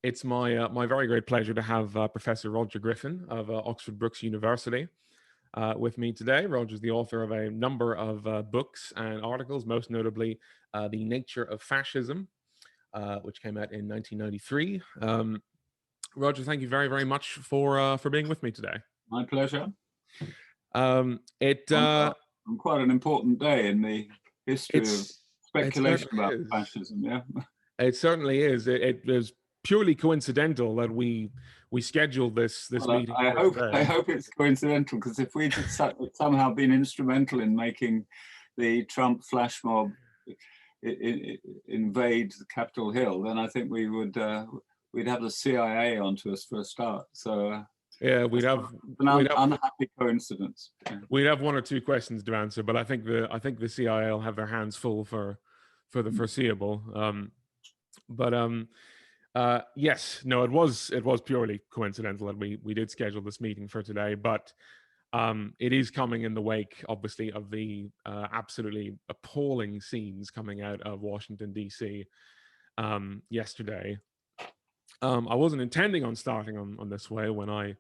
It's my very great pleasure to have Professor Roger Griffin of Oxford Brookes University with me today. Roger is the author of a number of books and articles, most notably The Nature of Fascism, which came out in 1993. Roger, thank you very, very much for being with me today. My pleasure. On quite an important day in the history of speculation about fascism. Yeah, it certainly is. It was purely coincidental that we scheduled this meeting. I hope it's coincidental, because if we'd somehow been instrumental in making the Trump flash mob invade the Capitol Hill, then I think we would we'd have the CIA onto us for a start. So yeah, we'd have an unhappy coincidence. Yeah. We'd have one or two questions to answer, but I think the CIA will have their hands full for the foreseeable. Yes, no, it was purely coincidental that we did schedule this meeting for today, but it is coming in the wake, obviously, of the absolutely appalling scenes coming out of Washington D.C. Yesterday. I wasn't intending on starting on this way when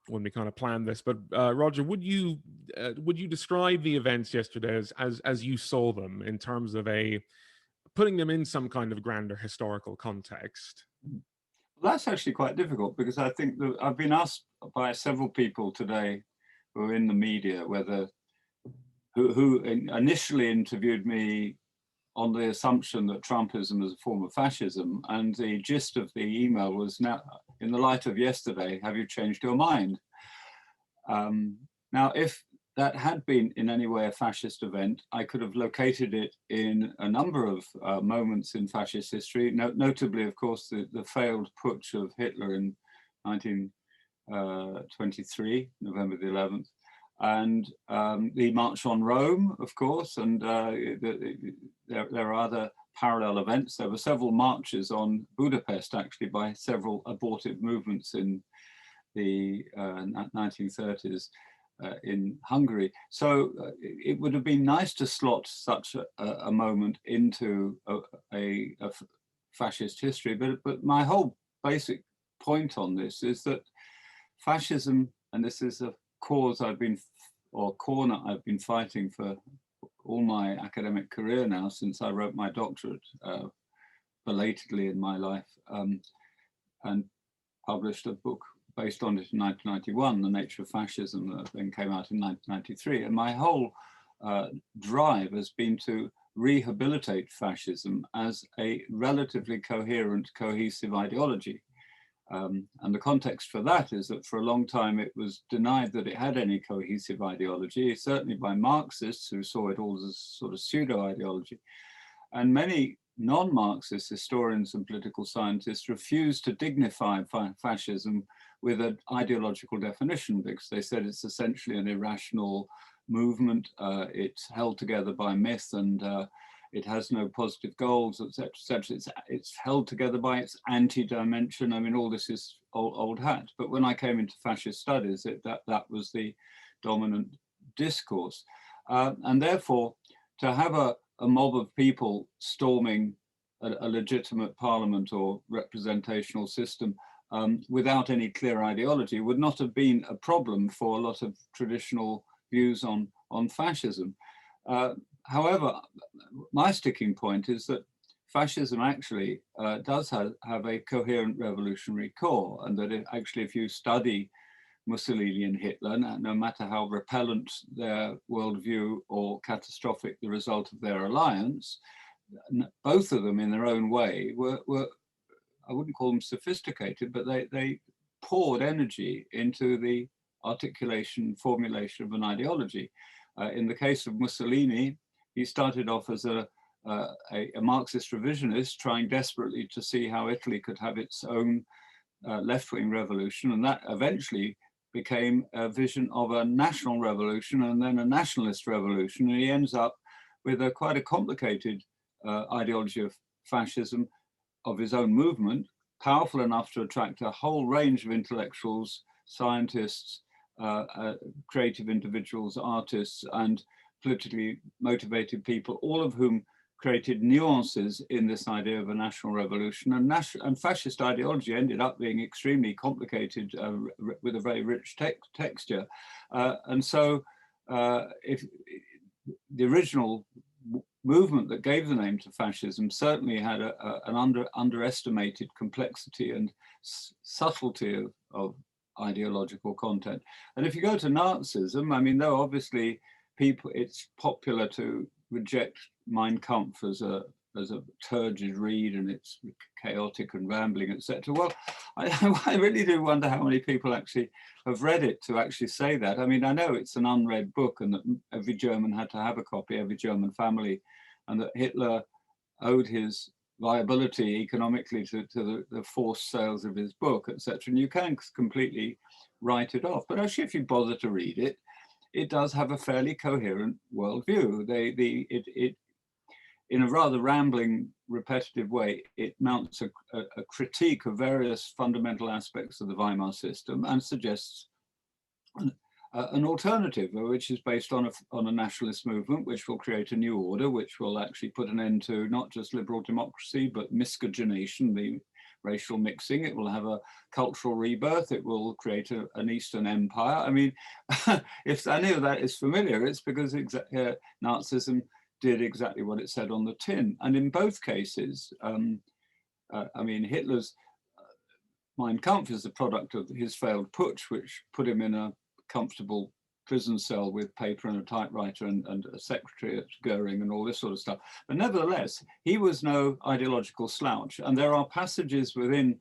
we kind of planned this, but Roger, would you describe the events yesterday as you saw them, in terms of putting them in some kind of grander historical context? Well, that's actually quite difficult, because I think that I've been asked by several people today who are in the media who initially interviewed me on the assumption that Trumpism is a form of fascism, and the gist of the email was, now, in the light of yesterday, have you changed your mind? Now, if that had been in any way a fascist event, I could have located it in a number of moments in fascist history, notably, of course, the failed putsch of Hitler in 1923, November the 11th, and the March on Rome, of course, and there are other parallel events. There were several marches on Budapest, actually, by several abortive movements in the 1930s in Hungary. So it would have been nice to slot such a moment into a fascist history. But my whole basic point on this is that fascism, and this is a cause corner I've been fighting for all my academic career now, since I wrote my doctorate belatedly in my life, and published a book based on it in 1991, The Nature of Fascism, that then came out in 1993. And my whole drive has been to rehabilitate fascism as a relatively coherent, cohesive ideology. And the context for that is that for a long time it was denied that it had any cohesive ideology, certainly by Marxists, who saw it all as a sort of pseudo-ideology. And many non-Marxist historians and political scientists refused to dignify fascism with an ideological definition, because they said it's essentially an irrational movement, it's held together by myth, and it has no positive goals, etc., etc. It's held together by its anti-dimension. I mean, all this is old hat. But when I came into fascist studies, that was the dominant discourse. And therefore, to have a mob of people storming a legitimate parliament or representational system without any clear ideology would not have been a problem for a lot of traditional views on fascism. However, my sticking point is that fascism actually does have a coherent revolutionary core, and that if you study Mussolini and Hitler, no matter how repellent their worldview or catastrophic the result of their alliance, both of them in their own way were I wouldn't call them sophisticated, but they poured energy into the articulation, formulation of an ideology. In the case of Mussolini, he started off as a Marxist revisionist, trying desperately to see how Italy could have its own left-wing revolution, and that eventually became a vision of a national revolution and then a nationalist revolution, and he ends up with quite a complicated ideology of fascism of his own movement, powerful enough to attract a whole range of intellectuals, scientists, creative individuals, artists, and politically motivated people, all of whom created nuances in this idea of a national revolution, and fascist ideology ended up being extremely complicated with a very rich texture. And so if the original movement that gave the name to fascism certainly had an underestimated complexity and subtlety of ideological content. And if you go to Nazism, I mean, though obviously it's popular to reject Mein Kampf as a turgid read and it's chaotic and rambling, etc. Well, I really do wonder how many people actually have read it to actually say that. I mean, I know it's an unread book and that every German had to have a copy, every German family, and that Hitler owed his viability economically to the forced sales of his book, etc. And you can completely write it off. But actually, if you bother to read it, it does have a fairly coherent worldview. It in a rather rambling, repetitive way, it mounts a critique of various fundamental aspects of the Weimar system and suggests an alternative, which is based on a nationalist movement, which will create a new order, which will actually put an end to not just liberal democracy, but miscegenation, the racial mixing. It will have a cultural rebirth. It will create an Eastern empire. I mean, if any of that is familiar, it's because Nazism did exactly what it said on the tin. And in both cases, I mean, Hitler's Mein Kampf is the product of his failed putsch, which put him in a comfortable prison cell with paper and a typewriter and a secretary at Goering and all this sort of stuff. But nevertheless, he was no ideological slouch. And there are passages within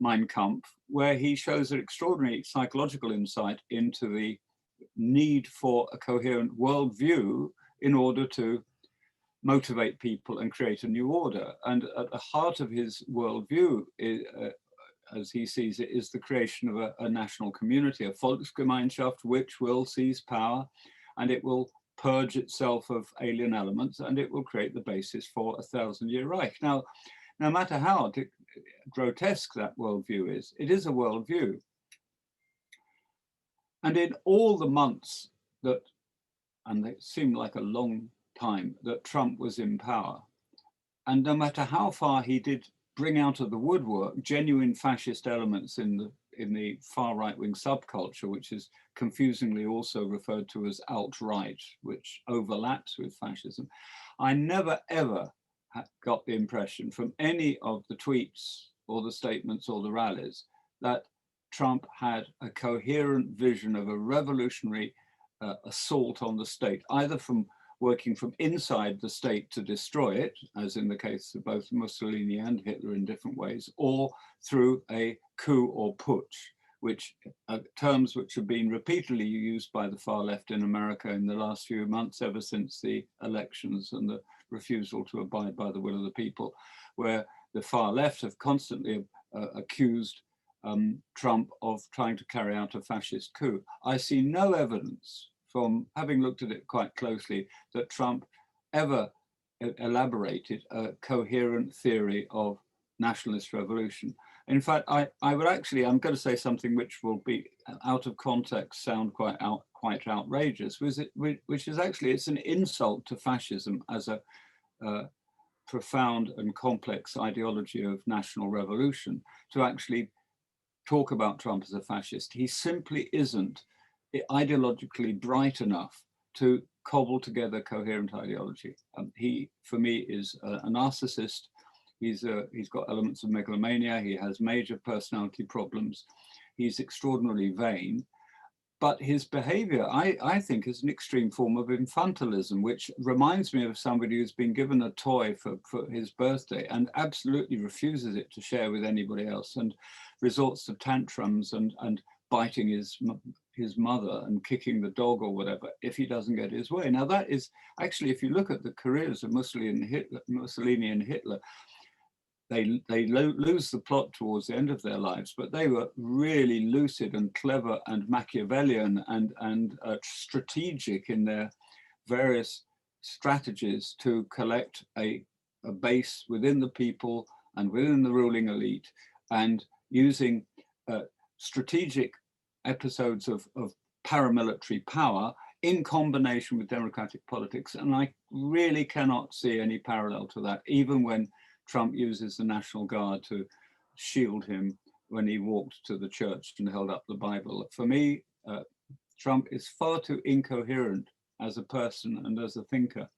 Mein Kampf where he shows an extraordinary psychological insight into the need for a coherent worldview in order to motivate people and create a new order. And at the heart of his worldview, as he sees it, is the creation of a national community, a Volksgemeinschaft, which will seize power and it will purge itself of alien elements and it will create the basis for a 1,000-year Reich. Now, no matter how grotesque that worldview is, it is a worldview. And in all the months that, and it seemed like a long time, that Trump was in power, and no matter how far he did bring out of the woodwork genuine fascist elements in the far right-wing subculture, which is confusingly also referred to as alt-right, which overlaps with fascism, I never ever got the impression from any of the tweets or the statements or the rallies that Trump had a coherent vision of a revolutionary assault on the state, either from working from inside the state to destroy it, as in the case of both Mussolini and Hitler in different ways, or through a coup or putsch, which terms which have been repeatedly used by the far left in America in the last few months, ever since the elections and the refusal to abide by the will of the people, where the far left have constantly accused Trump of trying to carry out a fascist coup. I see no evidence, from having looked at it quite closely, that Trump ever elaborated a coherent theory of nationalist revolution. In fact, I would actually, I'm going to say something which will be out of context, sound quite outrageous, which is actually, it's an insult to fascism as a profound and complex ideology of national revolution to actually talk about Trump as a fascist. He simply isn't ideologically bright enough to cobble together coherent ideology. He, for me, is a narcissist. He's got elements of megalomania. He has major personality problems. He's extraordinarily vain. But his behavior, I think, is an extreme form of infantilism, which reminds me of somebody who's been given a toy for his birthday and absolutely refuses it to share with anybody else and resorts to tantrums and biting his mother and kicking the dog or whatever if he doesn't get his way. Now that is actually, if you look at the careers of Mussolini and Hitler, they lose the plot towards the end of their lives, but they were really lucid and clever and Machiavellian and strategic in their various strategies to collect a base within the people and within the ruling elite, and using strategic episodes of paramilitary power in combination with democratic politics. And I really cannot see any parallel to that, even when Trump uses the National Guard to shield him when he walked to the church and held up the Bible. For me, Trump is far too incoherent as a person and as a thinker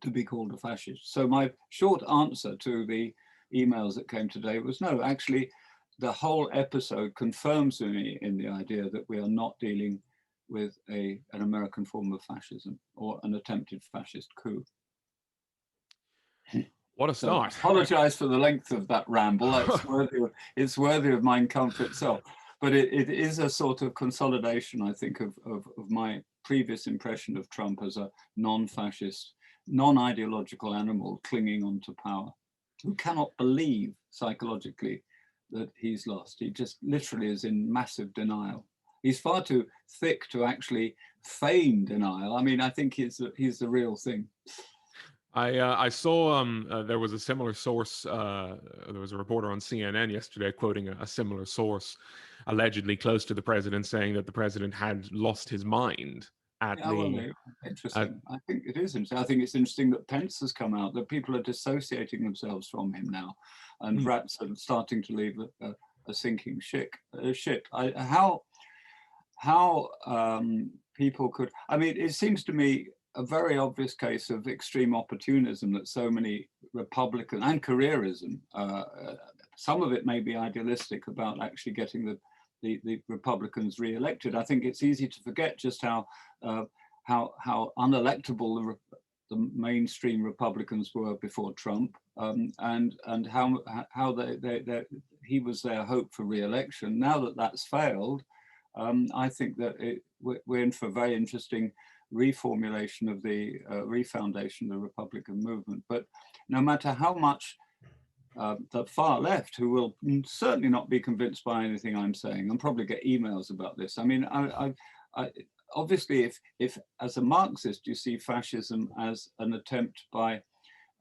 to be called a fascist. So my short answer to the emails that came today was no, actually, the whole episode confirms me in the idea that we are not dealing with an American form of fascism or an attempted fascist coup. What a start. So apologize for the length of that ramble. It's worthy of Mein Kampf itself. But it is a sort of consolidation, I think, of my previous impression of Trump as a non-fascist, non-ideological animal clinging on to power, who cannot believe psychologically that he's lost. He just literally is in massive denial. He's far too thick to actually feign denial. I mean, I think he's the real thing. I saw there was a similar source. There was a reporter on CNN yesterday quoting a similar source, allegedly close to the president, saying that the president had lost his mind at interesting. I think it is interesting. I think it's interesting that Pence has come out, that people are dissociating themselves from him now, and rats are starting to leave a sinking ship. How people could, I mean, it seems to me a very obvious case of extreme opportunism that so many Republicans, and careerism, some of it may be idealistic about actually getting the Republicans re-elected. I think it's easy to forget just how unelectable the mainstream Republicans were before Trump, and how he was their hope for re-election. Now that that's failed, I think that we're in for a very interesting reformulation of the refoundation of the Republican movement. But no matter how much the far left, who will certainly not be convinced by anything I'm saying, and probably get emails about this. I mean, I obviously, if as a Marxist you see fascism as an attempt by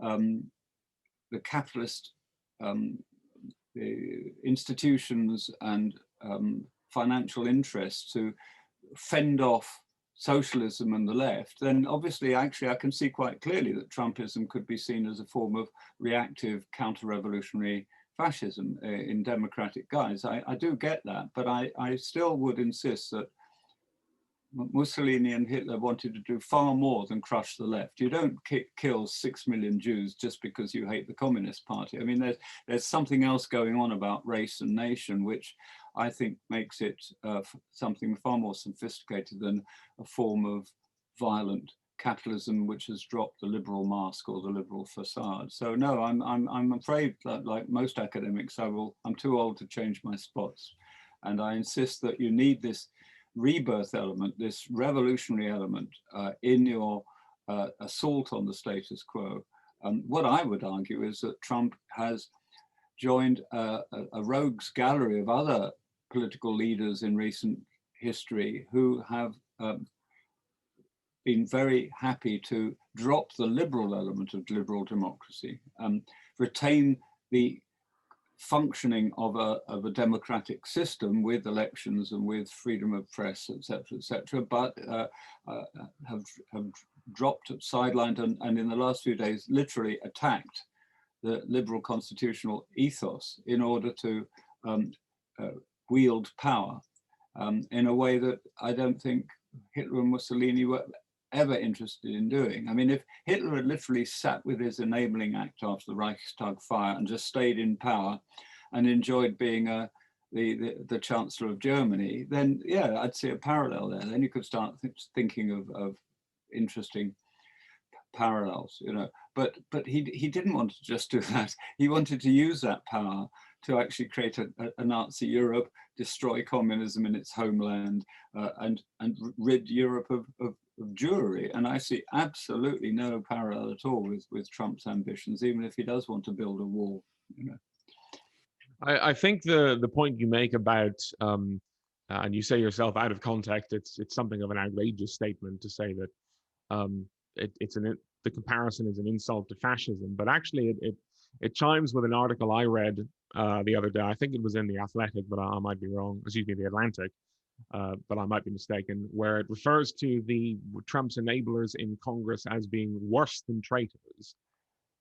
the capitalist the institutions and financial interests to fend off socialism and the left, then obviously, actually, I can see quite clearly that Trumpism could be seen as a form of reactive counter-revolutionary fascism in democratic guise. I do get that, but I still would insist that Mussolini and Hitler wanted to do far more than crush the left. You don't kill 6 million Jews just because you hate the Communist Party. I mean, there's something else going on about race and nation, which I think makes it something far more sophisticated than a form of violent capitalism which has dropped the liberal mask or the liberal facade. So no, I'm afraid that, like most academics, I'm too old to change my spots, and I insist that you need this rebirth element, this revolutionary element in your assault on the status quo. What I would argue is that Trump has joined a rogues gallery of other political leaders in recent history who have been very happy to drop the liberal element of liberal democracy, retain the functioning of a democratic system with elections and with freedom of press, etc., but have dropped, sidelined, and in the last few days literally attacked the liberal constitutional ethos in order to wield power in a way that I don't think Hitler and Mussolini were ever interested in doing. I mean, if Hitler had literally sat with his enabling act after the Reichstag fire and just stayed in power and enjoyed being the Chancellor of Germany, then yeah, I'd see a parallel there. Then you could start thinking of interesting parallels, you know. But he didn't want to just do that. He wanted to use that power to actually create a Nazi Europe, destroy communism in its homeland, and rid Europe of Jewry. And I see absolutely no parallel at all with Trump's ambitions, even if he does want to build a wall, you know. I think the point you make about and you say yourself out of context, it's something of an outrageous statement to say that the comparison is an insult to fascism, but actually it chimes with an article I read the other day. I think it was in the Athletic, but I might be wrong. Excuse me, the Atlantic, but I might be mistaken, where it refers to the Trump's enablers in Congress as being worse than traitors,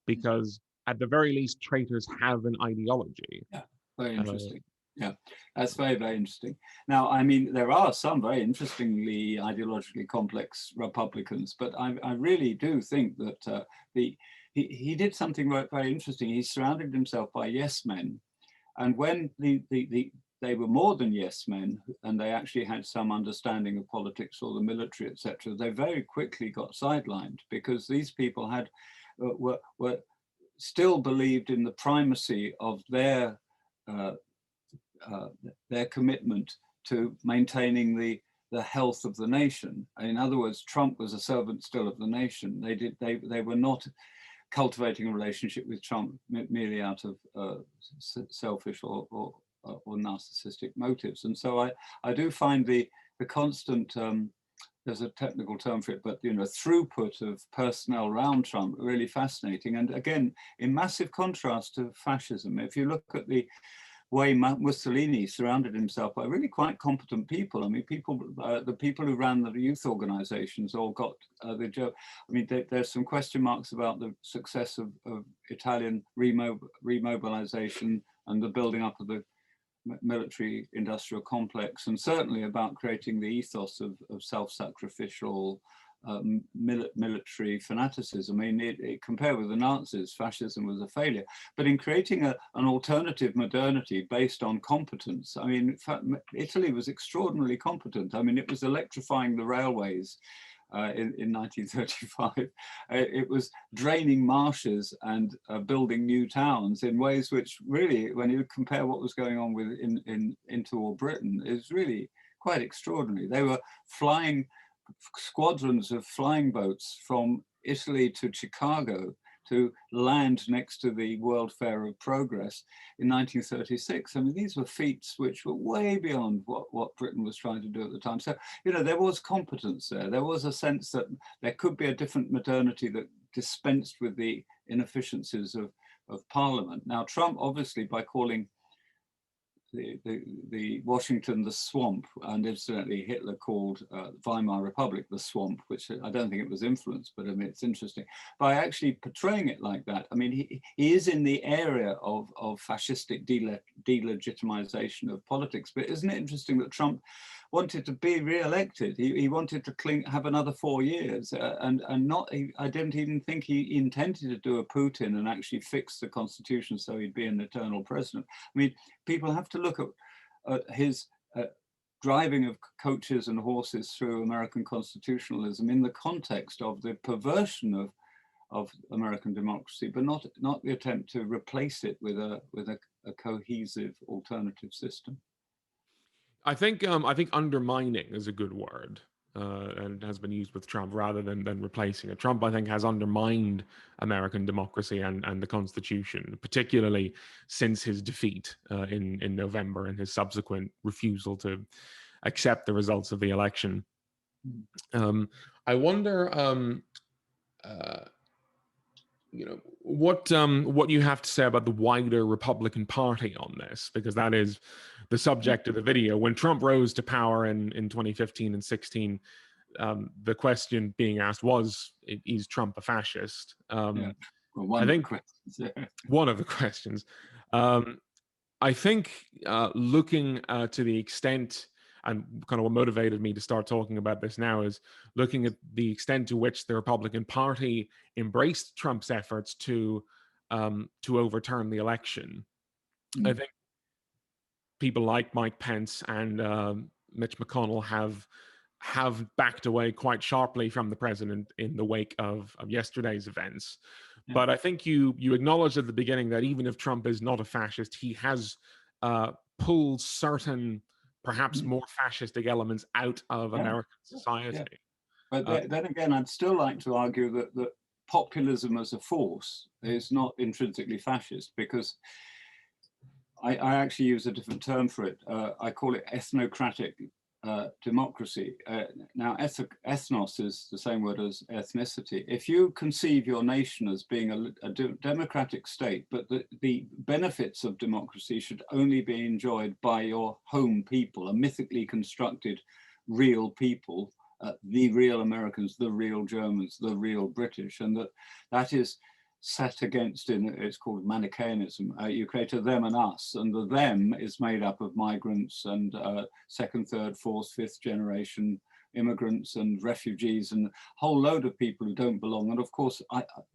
because at the very least, traitors have an ideology. Yeah, very interesting. Yeah, that's very, very interesting. Now, I mean, there are some very interestingly ideologically complex Republicans, but I really do think that he did something very, very interesting. He surrounded himself by yes men. And when they were more than yes men, and they actually had some understanding of politics or the military, etc., they very quickly got sidelined, because these people had were still believed in the primacy of their commitment to maintaining the health of the nation. In other words, Trump was a servant still of the nation. They were not cultivating a relationship with Trump merely out of selfish or narcissistic motives. And so I do find the constant there's a technical term for it, but throughput of personnel around Trump really fascinating. And again, in massive contrast to fascism. If you look at the way Mussolini surrounded himself by really quite competent people. I mean, the people who ran the youth organizations all got the job. I mean, there's some question marks about the success of Italian remobilization and the building up of the military industrial complex, and certainly about creating the ethos of self-sacrificial military fanaticism. I mean, compared with the Nazis, fascism was a failure. But in creating an alternative modernity based on competence, I mean, Italy was extraordinarily competent. I mean, it was electrifying the railways in 1935. It was draining marshes and building new towns in ways which really, when you compare what was going on with in interwar Britain, is really quite extraordinary. They were flying squadrons of flying boats from Italy to Chicago to land next to the World Fair of Progress in 1936. I mean, these were feats which were way beyond what Britain was trying to do at the time. So, there was competence there. There was a sense that there could be a different modernity that dispensed with the inefficiencies of Parliament. Now, Trump, obviously, by calling the Washington the swamp, and incidentally Hitler called Weimar Republic the swamp, which I don't think it was influenced, but I mean, it's interesting. By actually portraying it like that, I mean, he is in the area of fascistic delegitimization of politics. But isn't it interesting that Trump wanted to be re-elected? He wanted to have another 4 years, and not. I don't even think he intended to do a Putin and actually fix the constitution so he'd be an eternal president. I mean, people have to look at his driving of coaches and horses through American constitutionalism in the context of the perversion of American democracy, but not the attempt to replace it with a cohesive alternative system. I think undermining is a good word, and has been used with Trump rather than replacing it. Trump, I think, has undermined American democracy and the Constitution, particularly since his defeat in November and his subsequent refusal to accept the results of the election. I wonder, what you have to say about the wider Republican Party on this, because that is the subject of the video. When Trump rose to power in 2015 and 16, the question being asked was, is Trump a fascist? Well, I think one of the questions. I think looking to the extent, and kind of what motivated me to start talking about this now, is looking at the extent to which the Republican Party embraced Trump's efforts to overturn the election. I think people like Mike Pence and Mitch McConnell have backed away quite sharply from the president in the wake of yesterday's events. Yeah. But I think you acknowledged at the beginning that even if Trump is not a fascist, he has pulled certain, perhaps more fascistic elements out of American society. Yeah. But then again, I'd still like to argue that populism as a force is not intrinsically fascist, because I actually use a different term for it. I call it ethnocratic democracy. Now, ethnos is the same word as ethnicity. If you conceive your nation as being a democratic state, but the benefits of democracy should only be enjoyed by your home people, a mythically constructed real people, the real Americans, the real Germans, the real British, and that is set against, it's called Manichaeanism. You create a them and us, and the them is made up of migrants and second, third, fourth, fifth generation immigrants and refugees and a whole load of people who don't belong. And of course,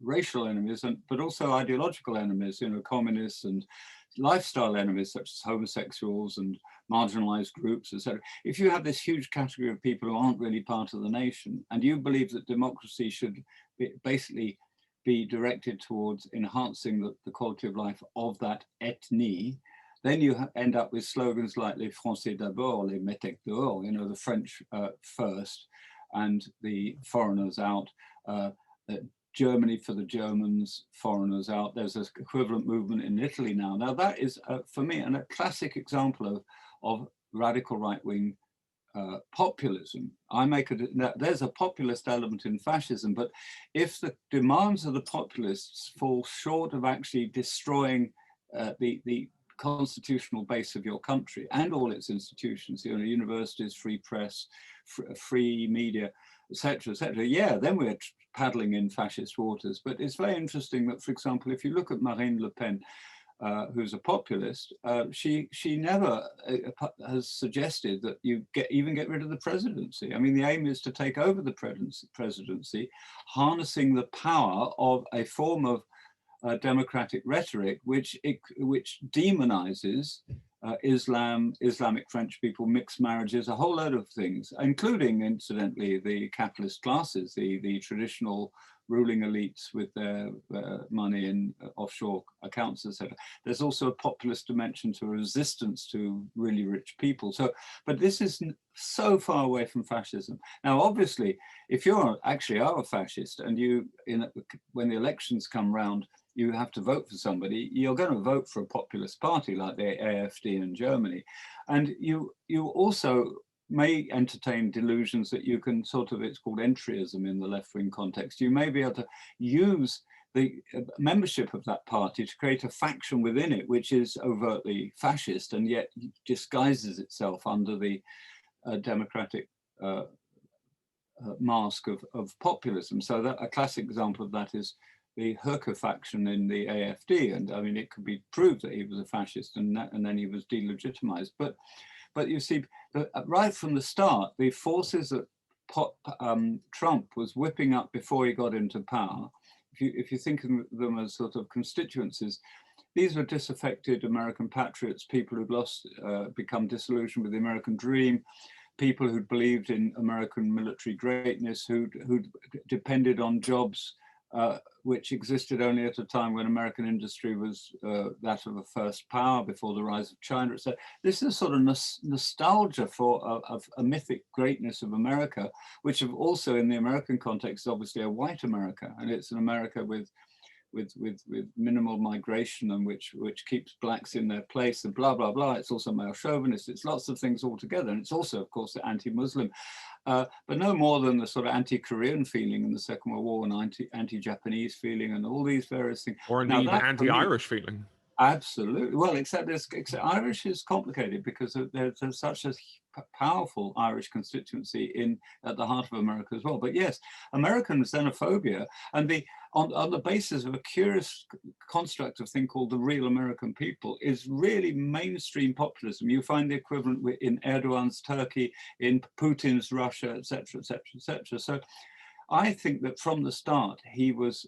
racial enemies, but also ideological enemies, communists and lifestyle enemies such as homosexuals and marginalized groups, etc. If you have this huge category of people who aren't really part of the nation, and you believe that democracy should basically be directed towards enhancing the quality of life of that ethnie, then you end up with slogans like les Français d'abord, les métèques dehors, the French first and the foreigners out, Germany for the Germans, foreigners out. There's an equivalent movement in Italy now. Now that is, for me, a classic example of radical right-wing populism. There's a populist element in fascism, but if the demands of the populists fall short of actually destroying the constitutional base of your country and all its institutions, universities, free press, free media, etc., yeah, then we're paddling in fascist waters. But it's very interesting that, for example, if you look at Marine Le Pen, who's a populist, she never has suggested that you even get rid of the presidency. I mean, the aim is to take over the presidency, harnessing the power of a form of democratic rhetoric which demonizes Islamic French people, mixed marriages, a whole load of things, including, incidentally, the capitalist classes, the traditional ruling elites with their money in offshore accounts, etc. There's also a populist dimension to a resistance to really rich people. So, but this is so far away from fascism. Now, obviously, if you actually are a fascist and when the elections come round, you have to vote for somebody, you're going to vote for a populist party like the AfD in Germany. And you also may entertain delusions that you can it's called entryism in the left-wing context. You may be able to use the membership of that party to create a faction within it, which is overtly fascist and yet disguises itself under the democratic mask of populism. So that a classic example of that is the Herker faction in the AfD. And I mean, it could be proved that he was a fascist and then he was delegitimized. But you see, right from the start, the forces that Trump was whipping up before he got into power, if you think of them as sort of constituencies, these were disaffected American patriots, people who'd become disillusioned with the American dream, people who'd believed in American military greatness, who'd depended on jobs which existed only at a time when American industry was that of a first power before the rise of China. So this is sort of nostalgia for a mythic greatness of America, which also in the American context is obviously a white America, and it's an America with minimal migration and which keeps blacks in their place and blah, blah, blah. It's also male chauvinist. It's lots of things altogether. And it's also, of course, anti-Muslim, but no more than the sort of anti-Korean feeling in the Second World War and anti-Japanese feeling and all these various things. Or indeed the anti-Irish feeling. Absolutely. Well, except Irish is complicated because there's such a powerful Irish constituency at the heart of America as well. But yes, American xenophobia and on the basis of a curious construct of thing called the real American people is really mainstream populism. You find the equivalent in Erdogan's Turkey, in Putin's Russia, etc., etc., etc. So I think that from the start he was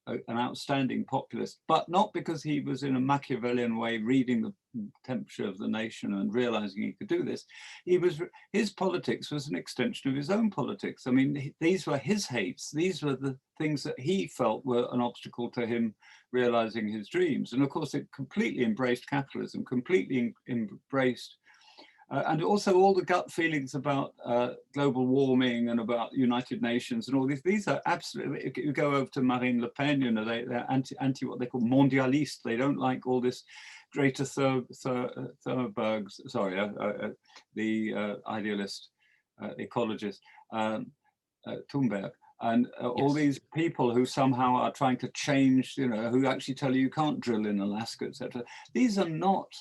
an outstanding populist, but not because he was in a Machiavellian way reading the temperature of the nation and realizing he could do this. His politics was an extension of his own politics. I mean, these were his hates. These were the things that he felt were an obstacle to him realizing his dreams. And of course, it completely embraced capitalism, completely embraced and also all the gut feelings about global warming and about United Nations and all these are absolutely, if you go over to Marine Le Pen, they're anti what they call mondialiste. They don't like all this Greta Thunberg's, sorry, the idealist ecologist, Thunberg, and all these people who somehow are trying to change, who actually tell you can't drill in Alaska, etc. These are not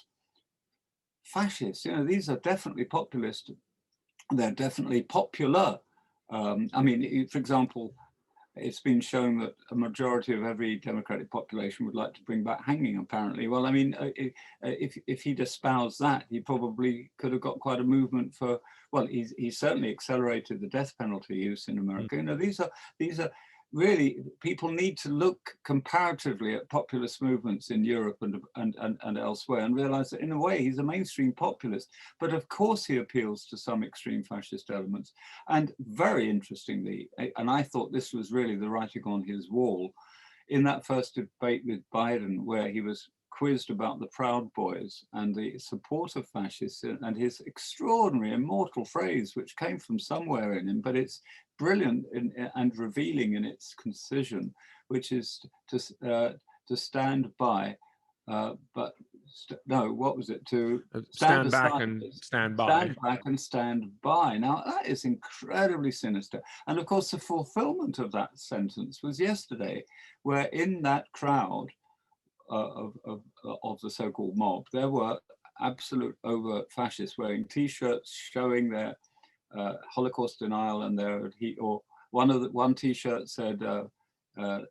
fascists. These are definitely populist. They're definitely popular. I mean, for example, it's been shown that a majority of every democratic population would like to bring back hanging, apparently. Well, I mean, if he'd espoused that, he probably could have got quite a movement for, well, he certainly accelerated the death penalty use in America. These are really, people need to look comparatively at populist movements in Europe and elsewhere and realize that in a way he's a mainstream populist, but of course he appeals to some extreme fascist elements. And very interestingly, and I thought this was really the writing on his wall, in that first debate with Biden, where he was quizzed about the Proud Boys and the support of fascists, and his extraordinary immortal phrase, which came from somewhere in him, but it's brilliant and revealing in its concision, which is to stand by, no, what was it? To stand back and stand by. Stand back and stand by. Now that is incredibly sinister. And of course, the fulfillment of that sentence was yesterday, where in that crowd of the so-called mob, there were absolute overt fascists wearing T-shirts showing their Holocaust denial, and one T-shirt said that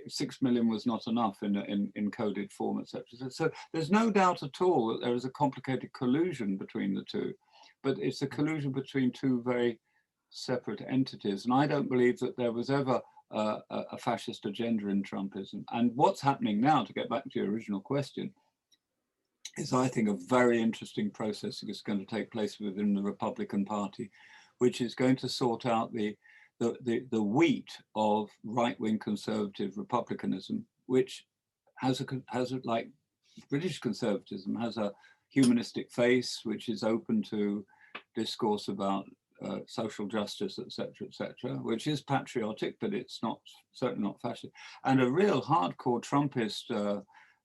6 million was not enough in encoded form, etc. So there's no doubt at all that there is a complicated collusion between the two, but it's a collusion between two very separate entities. And I don't believe that there was ever a fascist agenda in Trumpism. And what's happening now, to get back to your original question, is I think a very interesting process is going to take place within the Republican Party, which is going to sort out the wheat of right-wing conservative republicanism, which has like British conservatism, has a humanistic face, which is open to discourse about social justice, etc., which is patriotic, but it's certainly not fascist, and a real hardcore Trumpist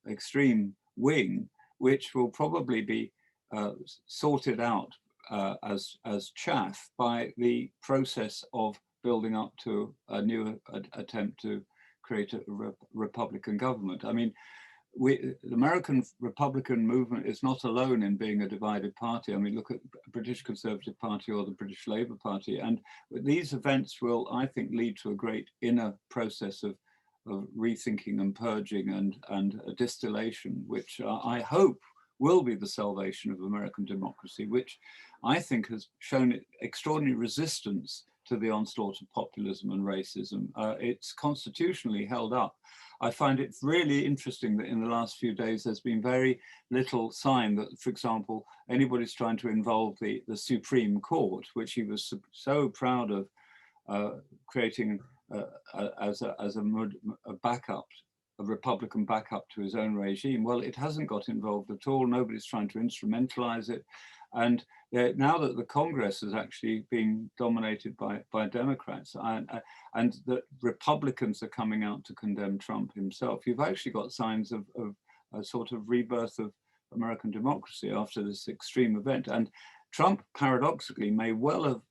extreme wing, which will probably be sorted out as chaff by the process of building up to a new attempt to create a Republican government. I mean, the American Republican movement is not alone in being a divided party. I mean, look at the British Conservative Party or the British Labour Party. And these events will, I think, lead to a great inner process of rethinking and purging and a distillation, which I hope will be the salvation of American democracy, which I think has shown extraordinary resistance to the onslaught of populism and racism. It's constitutionally held up. I find it really interesting that in the last few days, there's been very little sign that, for example, anybody's trying to involve the Supreme Court, which he was so proud of creating as a backup, a Republican backup to his own regime. Well, it hasn't got involved at all. Nobody's trying to instrumentalize it. And now that the Congress is actually being dominated by Democrats, and the Republicans are coming out to condemn Trump himself, you've actually got signs of a sort of rebirth of American democracy after this extreme event. And Trump, paradoxically, may well have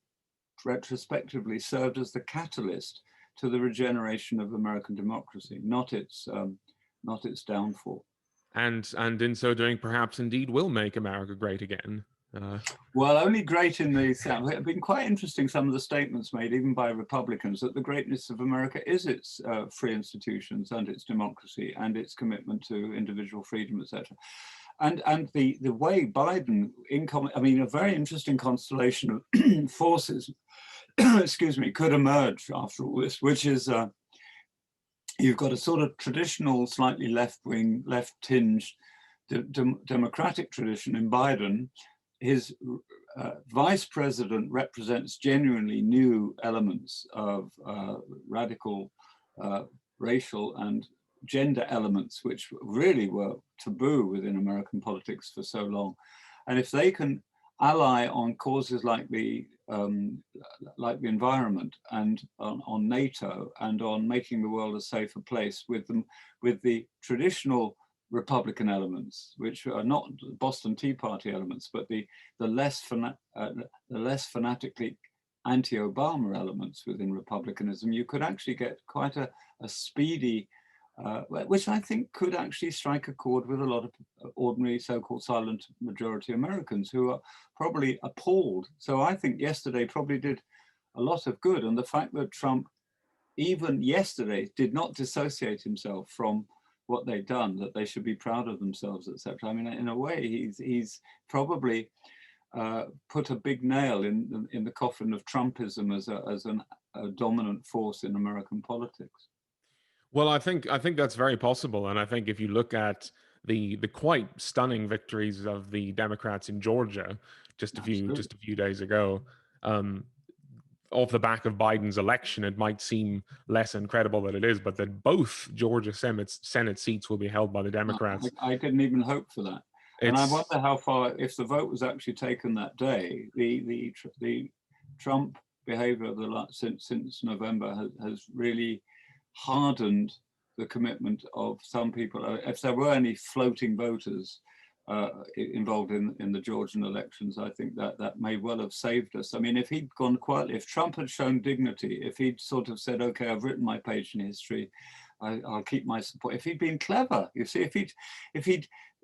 retrospectively served as the catalyst to the regeneration of American democracy, not its downfall. And in so doing, perhaps indeed will make America great again. Well, only great in the South. It's been quite interesting, some of the statements made, even by Republicans, that the greatness of America is its free institutions and its democracy and its commitment to individual freedom, etc. And the way Biden, I mean, a very interesting constellation of forces, excuse me, could emerge after all this, which is you've got a sort of traditional, slightly left-wing, left-tinged democratic tradition in Biden. His vice president represents genuinely new elements of radical racial and gender elements, which really were taboo within American politics for so long. And if they can ally on causes like the environment and on NATO and on making the world a safer place with the traditional Republican elements, which are not Boston Tea Party elements, but the less fanatically anti-Obama elements within republicanism, you could actually get quite a speedy, which I think could actually strike a chord with a lot of ordinary so-called silent majority Americans who are probably appalled. So I think yesterday probably did a lot of good. And the fact that Trump, even yesterday, did not dissociate himself from what they've done, that they should be proud of themselves, etc. I mean, in a way, he's probably put a big nail in the coffin of Trumpism as a dominant force in American politics. Well, I think that's very possible, and I think if you look at the quite stunning victories of the Democrats in Georgia just a few days ago, off the back of Biden's election, it might seem less incredible than it is, but that both Georgia Senate seats will be held by the Democrats. I didn't even hope for that. And I wonder how far, if the vote was actually taken that day, the Trump behavior of since November has really hardened the commitment of some people. If there were any floating voters involved in the Georgian elections, I think that may well have saved us. I mean, if he'd gone quietly, if Trump had shown dignity, if he'd sort of said, okay, I've written my page in history, I'll keep my support. If he'd been clever, you see,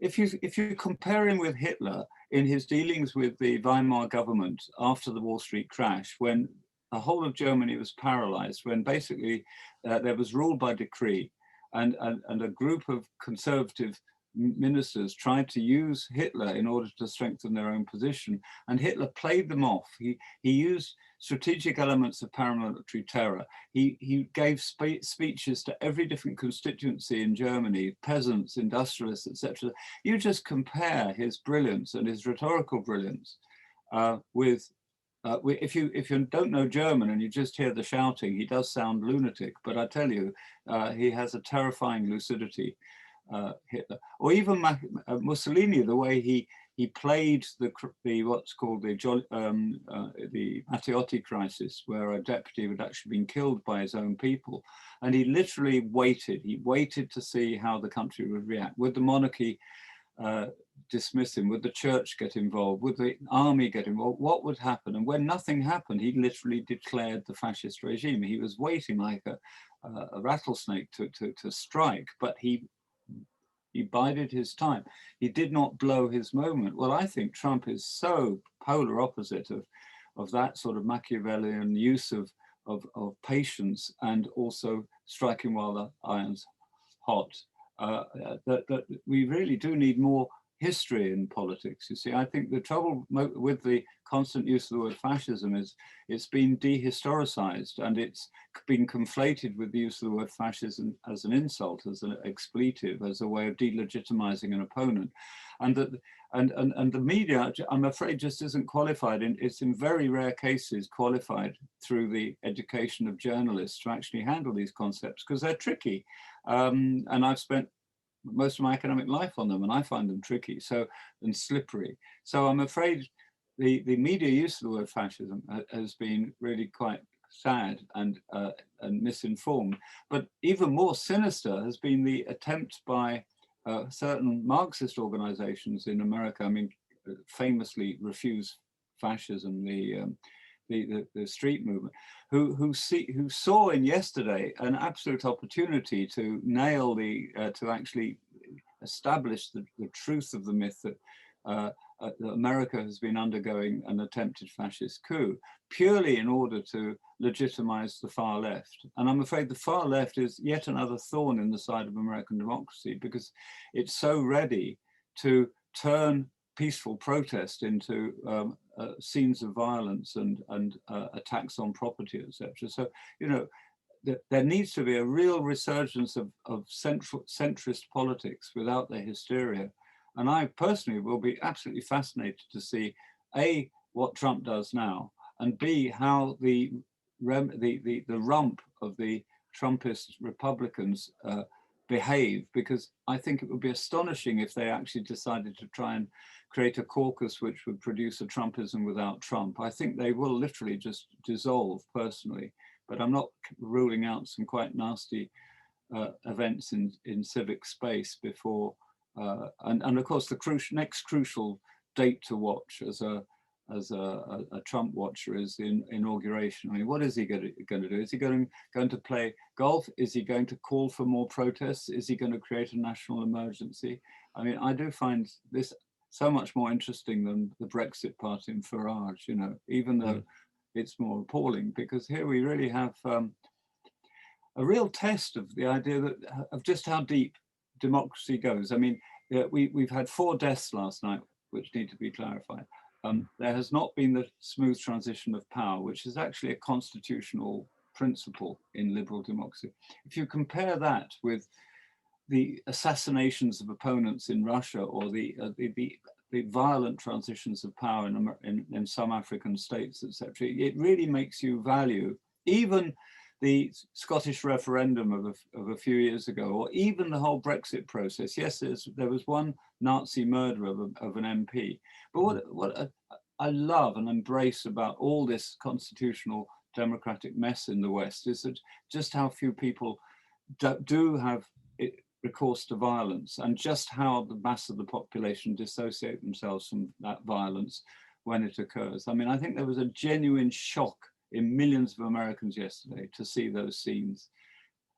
if you compare him with Hitler in his dealings with the Weimar government after the Wall Street crash, when the whole of Germany was paralyzed, when basically there was rule by decree, and a group of conservative ministers tried to use Hitler in order to strengthen their own position, and Hitler played them off. He used strategic elements of paramilitary terror. He gave speeches to every different constituency in Germany, peasants, industrialists, etc. You just compare his brilliance and his rhetorical brilliance with if you don't know German and you just hear the shouting, he does sound lunatic, but I tell you, he has a terrifying lucidity. Hitler, or even Mussolini, the way he played the what's called the Matteotti crisis, where a deputy had actually been killed by his own people, and he literally waited. He waited to see how the country would react. Would the monarchy dismiss him? Would the church get involved? Would the army get involved? What would happen? And when nothing happened, he literally declared the fascist regime. He was waiting like a rattlesnake to strike, but he bided his time. He did not blow his moment. Well, I think Trump is so polar opposite of that sort of Machiavellian use of patience and also striking while the iron's hot. That we really do need more history in politics. You see, I think the trouble with the constant use of the word fascism is it's been dehistoricized, and it's been conflated with the use of the word fascism as an insult, as an expletive, as a way of delegitimizing an opponent. And the media, I'm afraid, just isn't qualified. It's in very rare cases qualified through the education of journalists to actually handle these concepts, because they're tricky. And I've spent most of my academic life on them, and I find them tricky and slippery. So I'm afraid the media use of the word fascism has been really quite sad and misinformed. But even more sinister has been the attempt by certain Marxist organizations in America, I mean, famously refuse fascism, the street movement, who saw in yesterday an absolute opportunity to nail to actually establish the truth of the myth that America has been undergoing an attempted fascist coup, purely in order to legitimize the far left. And I'm afraid the far left is yet another thorn in the side of American democracy, because it's so ready to turn peaceful protest into scenes of violence and attacks on property, etc. So, you know, there needs to be a real resurgence of centrist politics without the hysteria. And I personally will be absolutely fascinated to see A, what Trump does now, and B, how the rump of the Trumpist Republicans behave, because I think it would be astonishing if they actually decided to try and create a caucus which would produce a Trumpism without Trump. I think they will literally just dissolve personally, but I'm not ruling out some quite nasty events in civic space before and of course the next crucial date to watch as a Trump watcher is the inauguration. I mean, what is he going to do? Is he going to play golf? Is he going to call for more protests? Is he going to create a national emergency? I mean, I do find this so much more interesting than the Brexit party in Farage, you know, even though it's more appalling, because here we really have a real test of the idea that of just how deep democracy goes. I mean, we've had 4 deaths last night, which need to be clarified. There has not been the smooth transition of power, which is actually a constitutional principle in liberal democracy. If you compare that with the assassinations of opponents in Russia, or the violent transitions of power in some African states, etc., it really makes you value even the Scottish referendum of a few years ago, or even the whole Brexit process. Yes, there was one Nazi murder of an MP, but what I love and embrace about all this constitutional democratic mess in the West is that just how few people do have recourse to violence, and just how the mass of the population dissociate themselves from that violence when it occurs. I mean, I think there was a genuine shock in millions of Americans yesterday to see those scenes.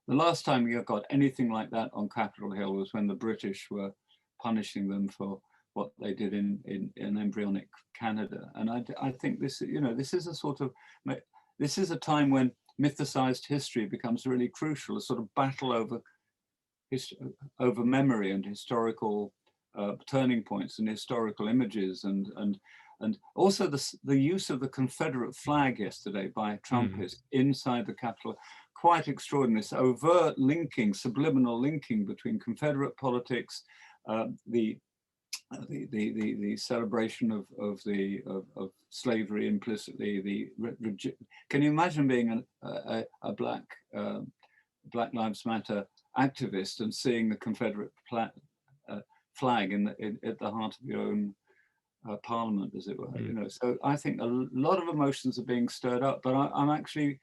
The last time we got anything like that on Capitol Hill was when the British were punishing them for what they did in embryonic Canada. And I think this, you know, this is a time when mythicized history becomes really crucial, a sort of battle over memory and historical turning points and historical images, and also the use of the Confederate flag yesterday by Trumpists inside the Capitol, quite extraordinary. This overt linking, subliminal linking between Confederate politics, the celebration of slavery implicitly. Can you imagine being a Black Lives Matter activist and seeing the Confederate flag at the heart of your own parliament, as it were? You know, so I think a lot of emotions are being stirred up, but I'm actually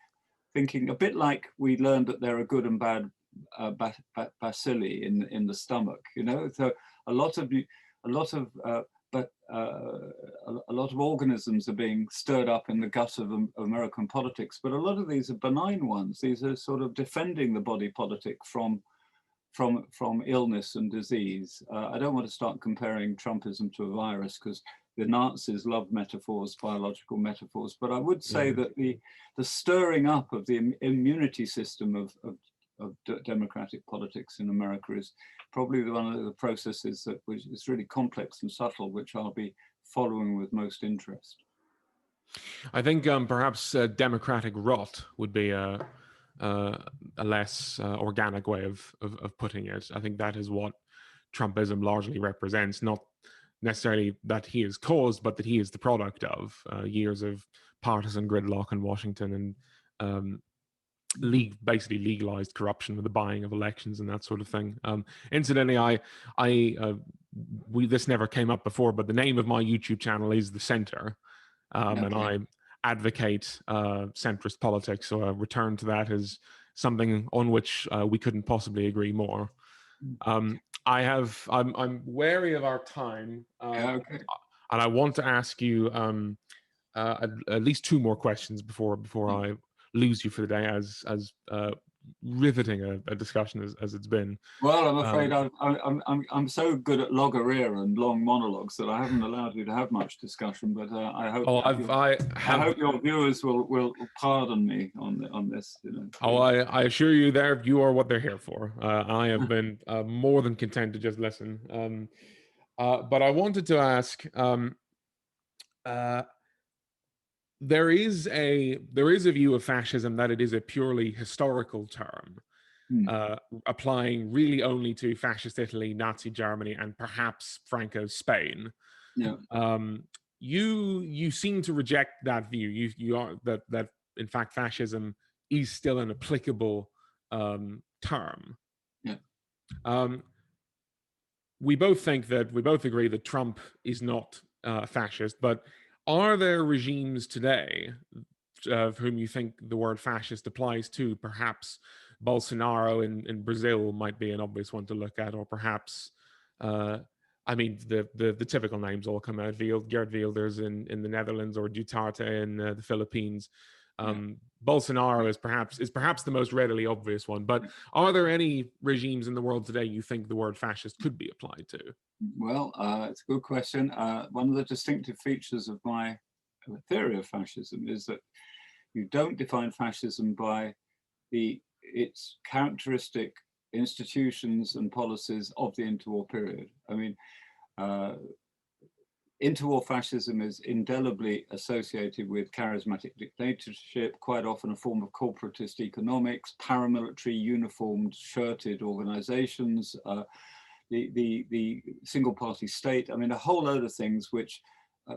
thinking a bit like we learned that there are good and bad bacilli in the stomach. You know, so a lot of organisms are being stirred up in the gut of American politics, but a lot of these are benign ones. These are sort of defending the body politic from illness and disease. I don't want to start comparing Trumpism to a virus, because the Nazis loved metaphors, biological metaphors, but I would say that the stirring up of the immunity system of democratic politics in America is probably one of the processes that is really complex and subtle, which I'll be following with most interest. I think perhaps democratic rot would be a less organic way of putting it. I think that is what Trumpism largely represents, not necessarily that he is caused, but that he is the product of years of partisan gridlock in Washington, and basically legalized corruption with the buying of elections and that sort of thing. Incidentally, this never came up before, but the name of my YouTube channel is The Center, and I advocate centrist politics. So a return to that is something on which we couldn't possibly agree more. I'm wary of our time, and I want to ask you at least 2 more questions before I lose you for the day, as riveting a discussion as it's been. Well, I'm afraid I'm so good at logorrhea and long monologues that I haven't allowed you to have much discussion. But I hope I hope your viewers will pardon me on this. You know. Oh, I assure you, you are what they're here for. I have been more than content to just listen. But I wanted to ask. There is a view of fascism that it is a purely historical term, applying really only to fascist Italy, Nazi Germany, and perhaps Franco's Spain. Yeah. You seem to reject that view. You are that in fact fascism is still an applicable term. Yeah. We both agree that Trump is not fascist, but are there regimes today of whom you think the word fascist applies to? Perhaps Bolsonaro in Brazil might be an obvious one to look at, or perhaps I mean, the typical names all come out. Geert Wilders in the Netherlands, or Duterte in the Philippines. Bolsonaro is perhaps the most readily obvious one. But are there any regimes in the world today you think the word fascist could be applied to? Well, it's a good question. One of the distinctive features of my theory of fascism is that you don't define fascism by its characteristic institutions and policies of the interwar period. I mean, interwar fascism is indelibly associated with charismatic dictatorship, quite often a form of corporatist economics, paramilitary, uniformed, shirted organizations, the single party state. I mean, a whole load of things which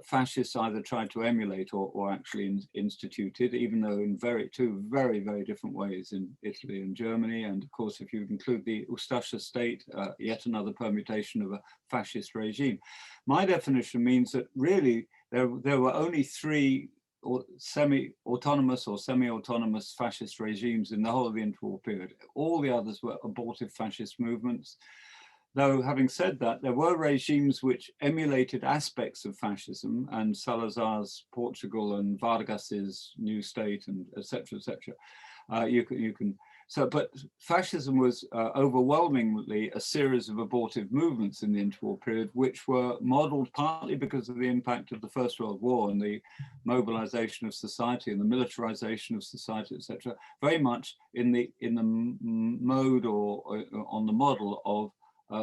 fascists either tried to emulate or actually instituted, even though in two very, very different ways in Italy and Germany. And of course, if you include the Ustasha state, yet another permutation of a fascist regime. My definition means that really there were only three semi-autonomous or semi-autonomous fascist regimes in the whole of the interwar period. All the others were abortive fascist movements. Though, having said that, there were regimes which emulated aspects of fascism, and Salazar's Portugal and Vargas's New State, and etc., etc. But fascism was overwhelmingly a series of abortive movements in the interwar period, which were modeled partly because of the impact of the First World War and the mobilization of society and the militarization of society, etc. Very much in the mode or on the model of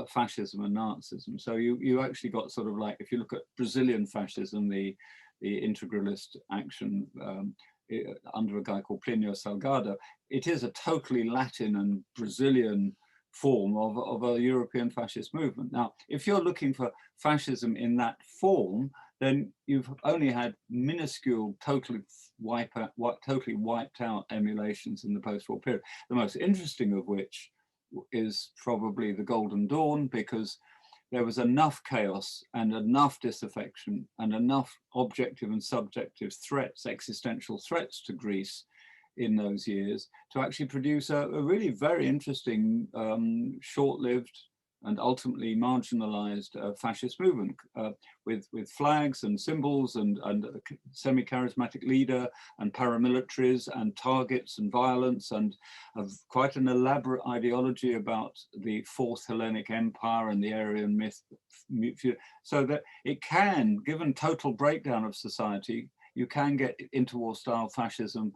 fascism and Nazism. So you actually got sort of like, if you look at Brazilian fascism, the integralist action under a guy called Plínio Salgado, it is a totally Latin and Brazilian form of a European fascist movement. Now, if you're looking for fascism in that form, then you've only had minuscule, totally wiped out emulations in the post-war period. The most interesting of which is probably the Golden Dawn, because there was enough chaos and enough disaffection and enough objective and subjective threats, existential threats to Greece in those years to actually produce a really very interesting, short-lived and ultimately marginalized fascist movement with flags and symbols and a semi-charismatic leader and paramilitaries and targets and violence and quite an elaborate ideology about the Fourth Hellenic Empire and the Aryan myth. So that it can, given total breakdown of society, you can get interwar-style fascism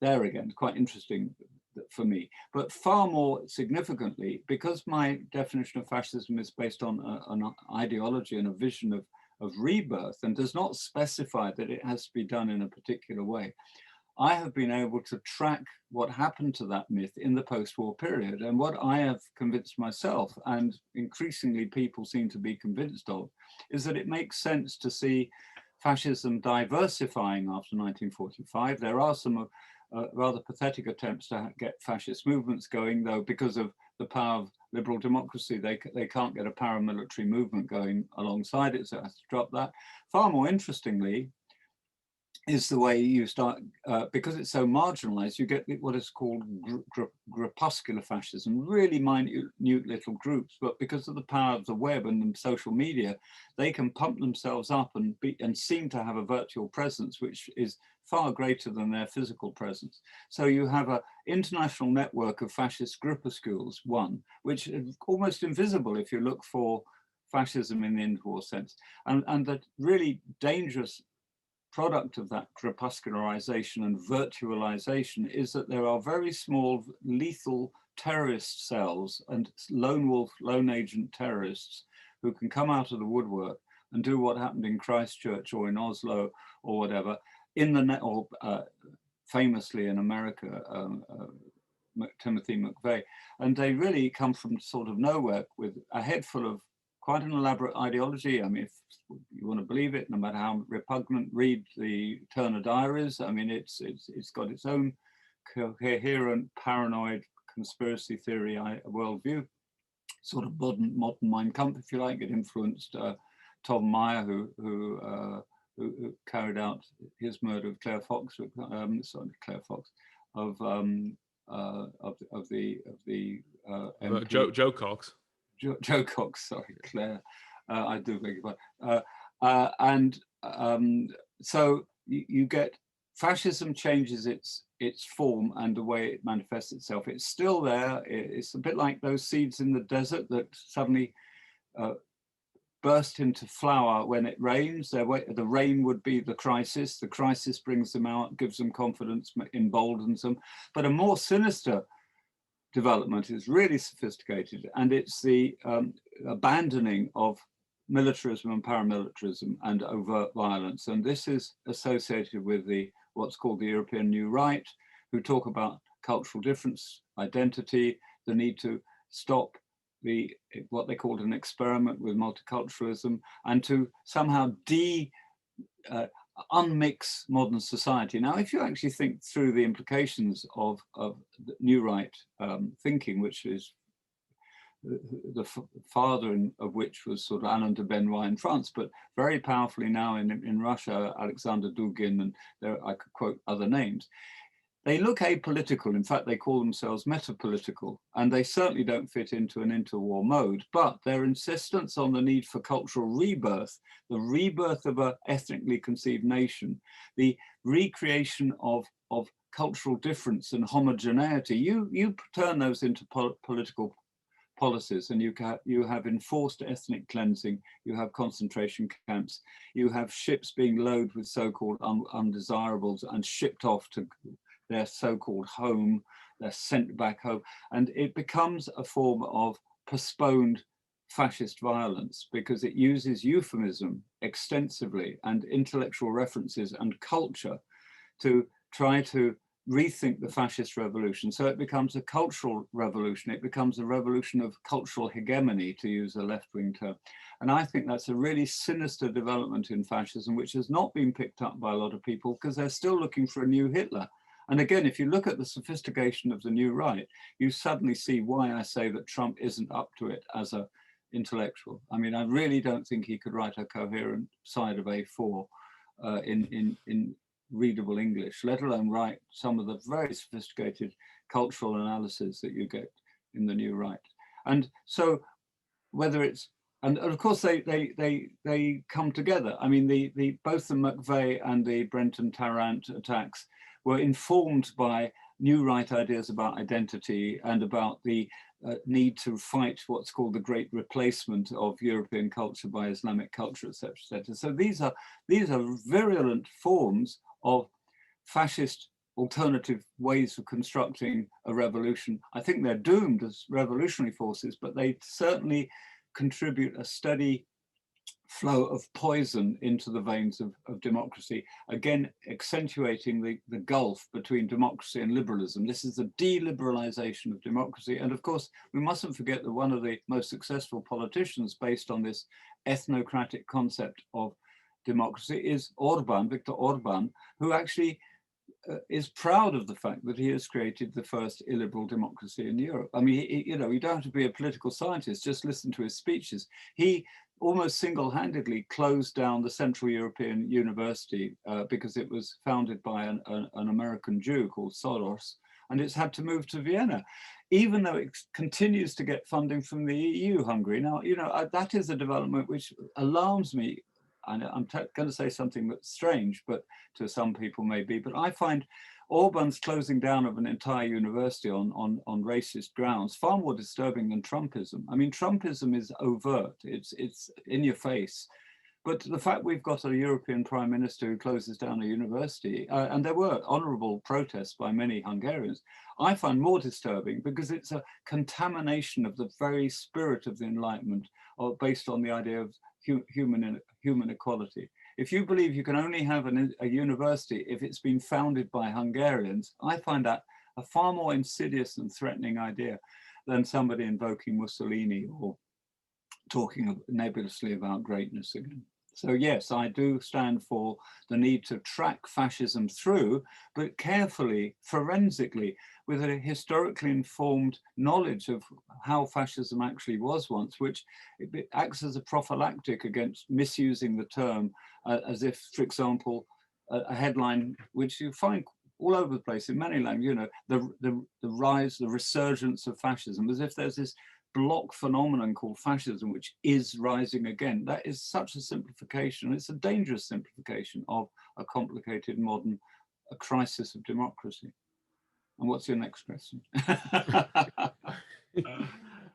there again. Quite interesting for me, but far more significantly, because my definition of fascism is based on an ideology and a vision of rebirth and does not specify that it has to be done in a particular way, I have been able to track what happened to that myth in the post-war period. And what I have convinced myself, and increasingly people seem to be convinced of, is that it makes sense to see fascism diversifying after 1945. There are some rather pathetic attempts to get fascist movements going, though, because of the power of liberal democracy, they can't get a paramilitary movement going alongside it, so it has to drop that. Far more interestingly is the way you start, because it's so marginalized, you get what is called groupuscular fascism, really minute little groups, but because of the power of the web and the social media, they can pump themselves up and seem to have a virtual presence, which is far greater than their physical presence. So you have an international network of fascist groupuscules, which is almost invisible if you look for fascism in the interwar sense. And the really dangerous product of that crepuscularization and virtualization is that there are very small lethal terrorist cells and lone wolf, lone agent terrorists who can come out of the woodwork and do what happened in Christchurch or in Oslo or whatever, in the net, or famously in America, Timothy McVeigh. And they really come from sort of nowhere with a head full of quite an elaborate ideology. I mean, if you want to believe it, no matter how repugnant, read the Turner Diaries. I mean, it's got its own coherent, paranoid conspiracy theory worldview, sort of modern Mein Kampf, if you like. It influenced Tom Meyer, who carried out his murder of Claire Fox, Joe Cox. Joe Cox, sorry, Claire, I do beg your pardon. So you get fascism changes its form and the way it manifests itself. It's still there. It's a bit like those seeds in the desert that suddenly burst into flower when it rains. The rain would be the crisis. The crisis brings them out, gives them confidence, emboldens them. But a more sinister development is really sophisticated, and it's the abandoning of militarism and paramilitarism and overt violence. And this is associated with what's called the European New Right, who talk about cultural difference, identity, the need to stop what they called an experiment with multiculturalism, and to somehow unmix modern society. Now, if you actually think through the implications of the New Right thinking, which is the father of which was sort of Alain de Benoit in France, but very powerfully now in Russia, Alexander Dugin, and I could quote other names. They look apolitical. In fact, they call themselves metapolitical, and they certainly don't fit into an interwar mode, but their insistence on the need for cultural rebirth, the rebirth of an ethnically conceived nation, the recreation of cultural difference and homogeneity, you turn those into political policies, and you have enforced ethnic cleansing, you have concentration camps, you have ships being loaded with so-called undesirables and shipped off to their so-called home, they're sent back home, and it becomes a form of postponed fascist violence because it uses euphemism extensively and intellectual references and culture to try to rethink the fascist revolution. So it becomes a cultural revolution. It becomes a revolution of cultural hegemony, to use a left-wing term. And I think that's a really sinister development in fascism, which has not been picked up by a lot of people because they're still looking for a new Hitler. And again, if you look at the sophistication of the New Right, you suddenly see why I say that Trump isn't up to it as an intellectual. I mean, I really don't think he could write a coherent side of A4 in readable English, let alone write some of the very sophisticated cultural analysis that you get in the New Right. And so whether it's, and of course they come together. I mean, both the McVeigh and the Brenton Tarrant attacks were informed by New Right ideas about identity and about the need to fight what's called the great replacement of European culture by Islamic culture, etc., etc. So these are virulent forms of fascist alternative ways of constructing a revolution. I think they're doomed as revolutionary forces, but they certainly contribute a steady flow of poison into the veins of democracy, again, accentuating the gulf between democracy and liberalism. This is the deliberalization of democracy. And of course, we mustn't forget that one of the most successful politicians based on this ethnocratic concept of democracy is Viktor Orban, who actually is proud of the fact that he has created the first illiberal democracy in Europe. I mean, you don't have to be a political scientist, just listen to his speeches. He almost single-handedly closed down the Central European University because it was founded by an American Jew called Soros, and it's had to move to Vienna, even though it continues to get funding from the EU, Hungary. Now, that is a development which alarms me. And I'm going to say something that's strange, but to some people maybe, but I find Orban's closing down of an entire university on racist grounds far more disturbing than Trumpism. I mean, Trumpism is overt, it's in your face. But the fact we've got a European Prime Minister who closes down a university, and there were honourable protests by many Hungarians, I find more disturbing because it's a contamination of the very spirit of the Enlightenment based on the idea of human equality. If you believe you can only have a university if it's been founded by Hungarians, I find that a far more insidious and threatening idea than somebody invoking Mussolini or talking nebulously about greatness again. So yes, I do stand for the need to track fascism through, but carefully, forensically, with a historically informed knowledge of how fascism actually was once, which it acts as a prophylactic against misusing the term as if, for example, a headline which you find all over the place in many languages, the rise, the resurgence of fascism, as if there's this block phenomenon called fascism, which is rising again. That is such a simplification. It's a dangerous simplification of a complicated modern crisis of democracy. And what's your next question?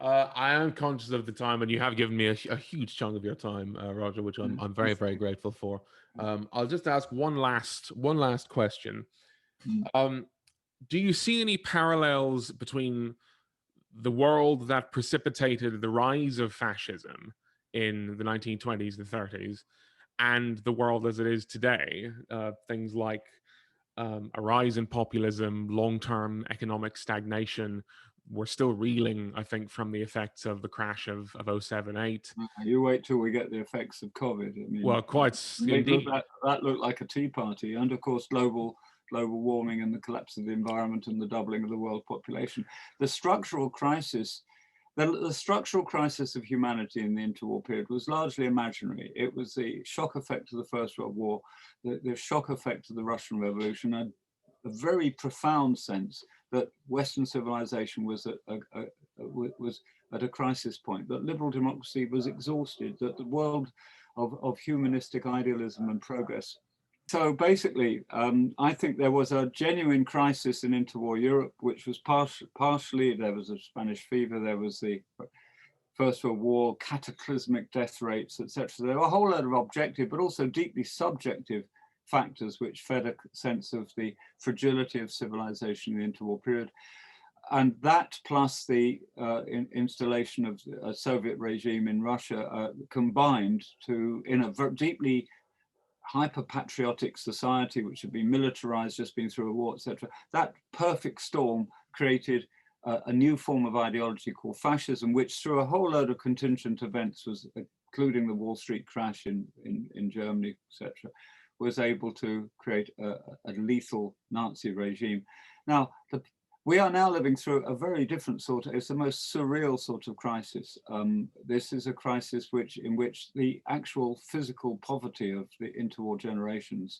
I am conscious of the time, and you have given me a huge chunk of your time, Roger, which I'm very, very grateful for. I'll just ask one last question. Do you see any parallels between the world that precipitated the rise of fascism in the 1920s and 30s and the world as it is today? Things like a rise in populism, long-term economic stagnation. We're still reeling, I think, from the effects of the crash of 07-08. You wait till we get the effects of COVID. I mean, well, quite indeed. That looked like a tea party, and of course, global warming and the collapse of the environment and the doubling of the world population. The structural crisis. The structural crisis of humanity in the interwar period was largely imaginary. It was the shock effect of the First World War, the shock effect of the Russian Revolution, and a very profound sense that Western civilization was at a crisis point, that liberal democracy was exhausted, that the world of humanistic idealism and progress. So basically, I think there was a genuine crisis in interwar Europe, which was partially, there was a Spanish fever, there was the First World War, cataclysmic death rates, etc. There were a whole lot of objective, but also deeply subjective factors which fed a sense of the fragility of civilization in the interwar period. And that plus the installation of a Soviet regime in Russia combined to, in a deeply hyper-patriotic society, which had been militarized, just been through a war, etc. That perfect storm created a new form of ideology called fascism, which through a whole load of contingent events, was including the Wall Street crash in Germany, etc., was able to create a lethal Nazi regime. Now, we are now living through a very different sort of, it's the most surreal sort of crisis. This is a crisis in which the actual physical poverty of the interwar generations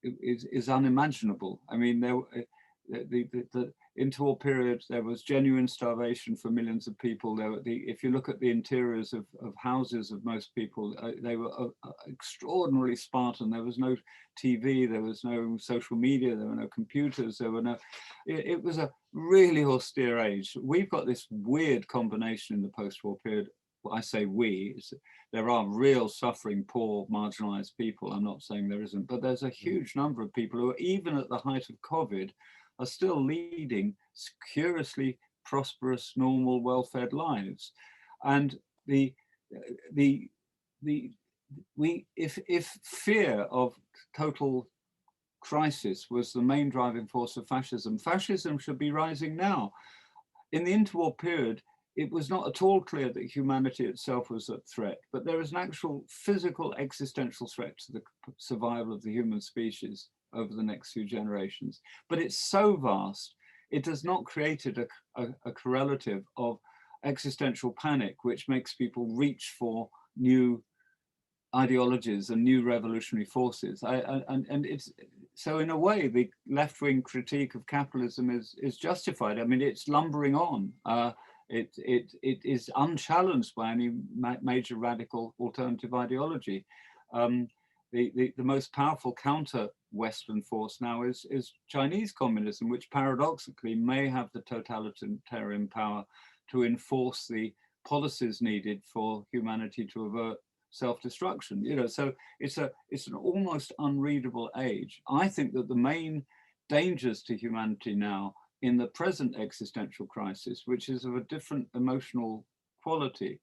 is unimaginable. I mean, the interwar period, there was genuine starvation for millions of people. If you look at the interiors of houses of most people, they were extraordinarily Spartan. There was no TV, there was no social media, there were no computers, there were no, it was a really austere age. We've got this weird combination in the post-war period. Well, I say there are real suffering, poor, marginalized people. I'm not saying there isn't, but there's a huge number of people who are, even at the height of COVID, are still leading curiously prosperous, normal, well-fed lives. And if fear of total crisis was the main driving force of fascism, fascism should be rising now. In the interwar period, it was not at all clear that humanity itself was at threat, but there is an actual physical existential threat to the survival of the human species over the next few generations. But it's so vast, it has not created a correlative of existential panic, which makes people reach for new ideologies and new revolutionary forces. And it's, so in a way, the left-wing critique of capitalism is justified. I mean, it's lumbering on. It is unchallenged by any major radical alternative ideology. The most powerful counter-Western force now is Chinese communism, which paradoxically may have the totalitarian power to enforce the policies needed for humanity to avert self-destruction. You know, so it's an almost unreadable age. I think that the main dangers to humanity now in the present existential crisis, which is of a different emotional quality,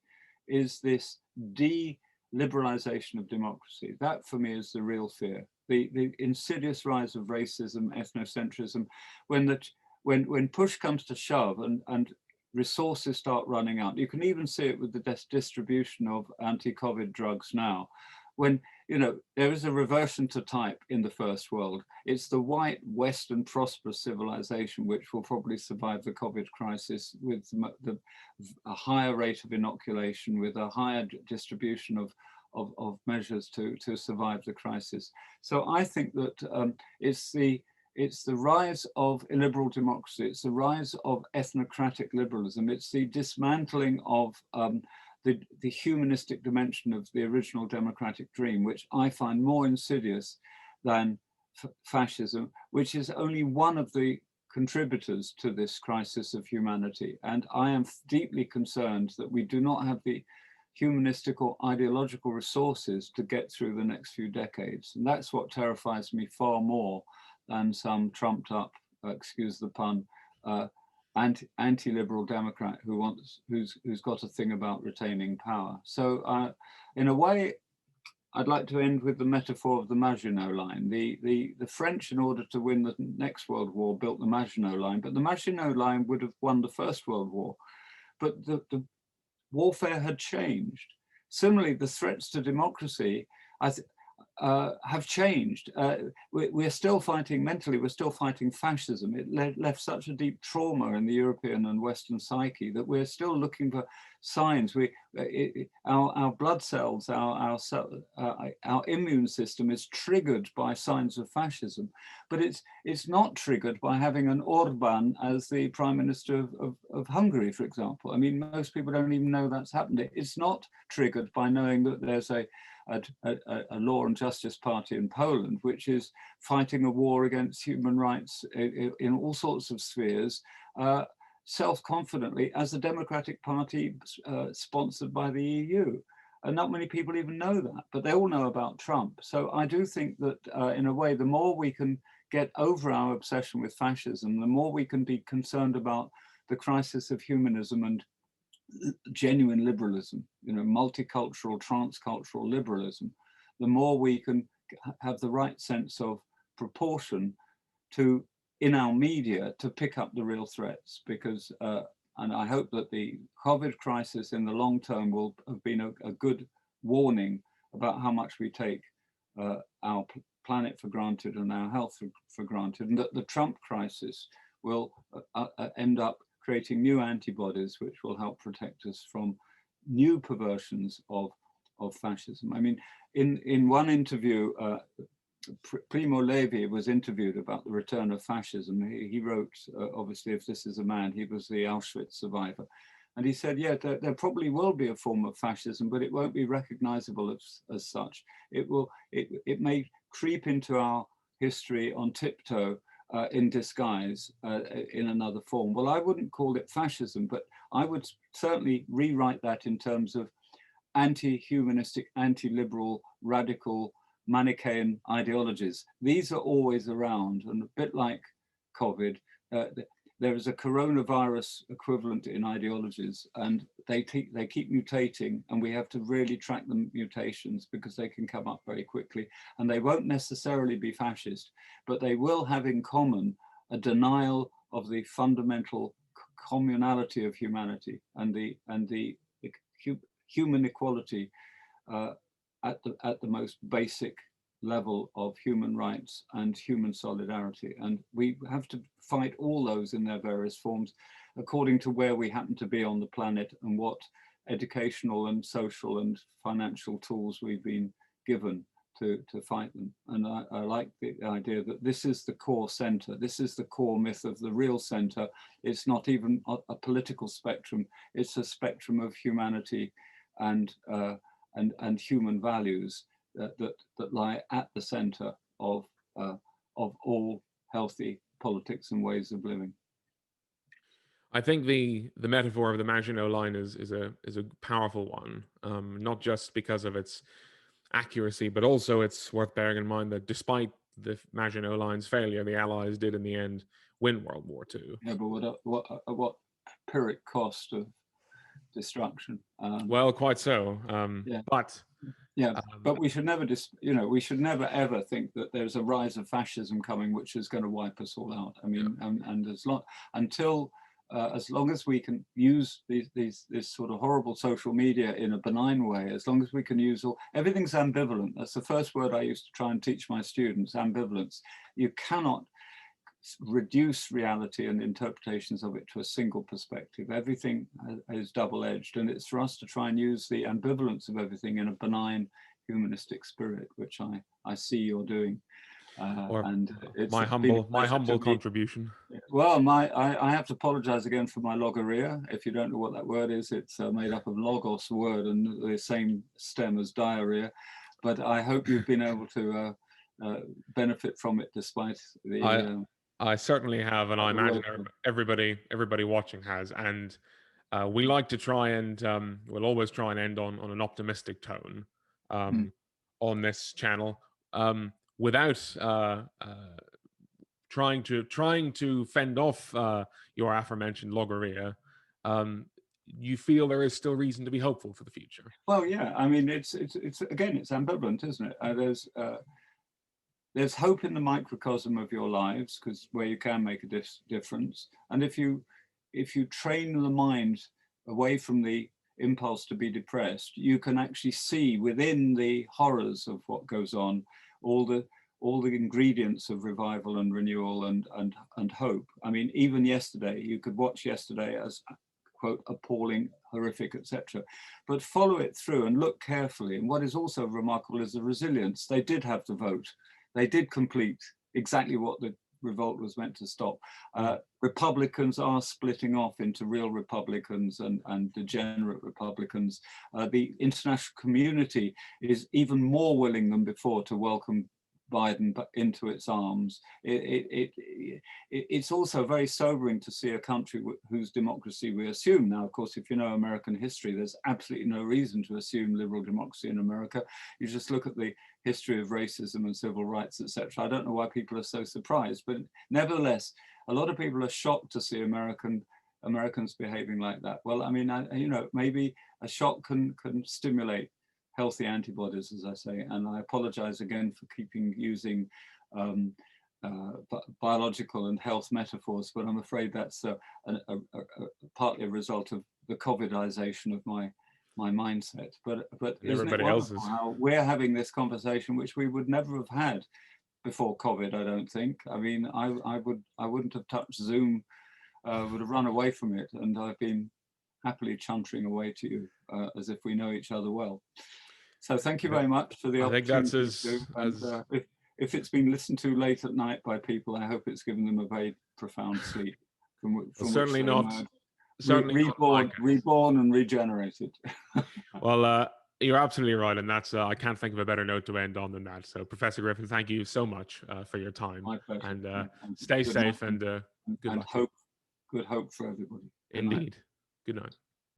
is this de-liberalization of democracy. That for me is the real fear. The insidious rise of racism, ethnocentrism, when push comes to shove and resources start running out. You can even see it with the distribution of anti-COVID drugs now. When, you know, there is a reversion to type in the first world. It's the white, Western, prosperous civilization which will probably survive the COVID crisis with a higher rate of inoculation, with a higher distribution of measures to survive the crisis. So I think that it's It's the rise of illiberal democracy. It's the rise of ethnocratic liberalism. It's the dismantling of the humanistic dimension of the original democratic dream, which I find more insidious than fascism, which is only one of the contributors to this crisis of humanity. And I am deeply concerned that we do not have the humanistic or ideological resources to get through the next few decades. And that's what terrifies me far more than some trumped up, excuse the pun, anti-liberal Democrat who's got a thing about retaining power. So in a way, I'd like to end with the metaphor of the Maginot Line. The French, in order to win the next World War, built the Maginot Line, but the Maginot Line would have won the First World War. But the warfare had changed. Similarly, the threats to democracy have changed. We're still fighting mentally, we're still fighting fascism. It left such a deep trauma in the European and Western psyche that we're still looking for signs. Our blood cells, our immune system is triggered by signs of fascism, but it's not triggered by having an Orban as the Prime Minister of Hungary, for example. I mean, most people don't even know that's happened. It's not triggered by knowing that there's a law and justice party in Poland, which is fighting a war against human rights in all sorts of spheres, self-confidently as a democratic party sponsored by the EU. And not many people even know that, but they all know about Trump. So I do think that in a way, the more we can get over our obsession with fascism, the more we can be concerned about the crisis of humanism and genuine liberalism, multicultural, transcultural liberalism, the more we can have the right sense of proportion in our media to pick up the real threats. Because, and I hope that the COVID crisis in the long term will have been a good warning about how much we take our planet for granted and our health for granted, and that the Trump crisis will end up creating new antibodies which will help protect us from new perversions of fascism. I mean, in one interview, Primo Levi was interviewed about the return of fascism. He wrote, obviously, If This Is a Man, he was the Auschwitz survivor. And he said, yeah, there probably will be a form of fascism, but it won't be recognizable as such. It may creep into our history on tiptoe, in disguise, in another form. Well, I wouldn't call it fascism, but I would certainly rewrite that in terms of anti-humanistic, anti-liberal, radical, Manichaean ideologies. These are always around, and a bit like COVID, there is a coronavirus equivalent in ideologies, and they keep mutating, and we have to really track the mutations because they can come up very quickly, and they won't necessarily be fascist, but they will have in common a denial of the fundamental communality of humanity and the human equality at the most basic level of human rights and human solidarity. And we have to fight all those in their various forms according to where we happen to be on the planet and what educational and social and financial tools we've been given to fight them. And I like the idea that this is the core center. This is the core myth of the real center. It's not even a political spectrum. It's a spectrum of humanity and human values that lie at the center of all healthy politics and ways of living. I think the metaphor of the Maginot Line is a powerful one, not just because of its accuracy, but also it's worth bearing in mind that despite the Maginot Line's failure, the Allies did in the end win World War II. Yeah, but what pyrrhic cost of destruction? Well, quite so. Yeah. But but we should never we should never ever think that there's a rise of fascism coming, which is going to wipe us all out. I mean, and as long as we can use this sort of horrible social media in a benign way, as long as we can use everything's ambivalent. That's the first word I used to try and teach my students, ambivalence. You cannot reduce reality and interpretations of it to a single perspective. Everything is double-edged, and it's for us to try and use the ambivalence of everything in a benign humanistic spirit, which I see you're doing. Or and it's my been a pleasure humble to be. contribution. Well, I have to apologize again for my logorrhea. If you don't know what that word is, it's made up of logos word and the same stem as diarrhea. But I hope you've been able to benefit from it despite the. I certainly have, and I imagine work. everybody watching has. And we like to try and we'll always try and end on an optimistic tone on this channel, without trying to fend off your aforementioned logorrhea. You feel there is still reason to be hopeful for the future. Well, yeah, I mean, it's again, it's ambivalent, isn't it? There's hope in the microcosm of your lives, because where you can make a difference. And if you train the mind away from the impulse to be depressed, you can actually see within the horrors of what goes on all the ingredients of revival and renewal and hope. I mean, even yesterday, you could watch yesterday as, quote, appalling, horrific, etc. But follow it through and look carefully. And what is also remarkable is the resilience. They did have to vote. They did complete exactly what the revolt was meant to stop. Republicans are splitting off into real Republicans and degenerate Republicans. The international community is even more willing than before to welcome Biden into its arms. It's also very sobering to see a country whose democracy we assume now. Of course, if you know American history, there's absolutely no reason to assume liberal democracy in America. You just look at the history of racism and civil rights, etc. I don't know why people are so surprised, but nevertheless, a lot of people are shocked to see Americans behaving like that. Well, I mean, you know, maybe a shock can stimulate healthy antibodies, as I say, and I apologize again for using biological and health metaphors, but I'm afraid that's partly a result of the COVIDization of my mindset. But isn't it wonderful how we're having this conversation, which we would never have had before COVID? I don't think. I mean, I wouldn't have touched Zoom, would have run away from it, and I've been happily chuntering away to you as if we know each other well. So thank you very much for the opportunity. I think that's if it's been listened to late at night by people, I hope it's given them a very profound sleep from certainly which not. Certainly reborn and regenerated. Well, you're absolutely right, and that's I can't think of a better note to end on than that. So, Professor Griffin, thank you so much for your time. My pleasure. And stay safe and good luck. Good hope for everybody. Indeed. Good night.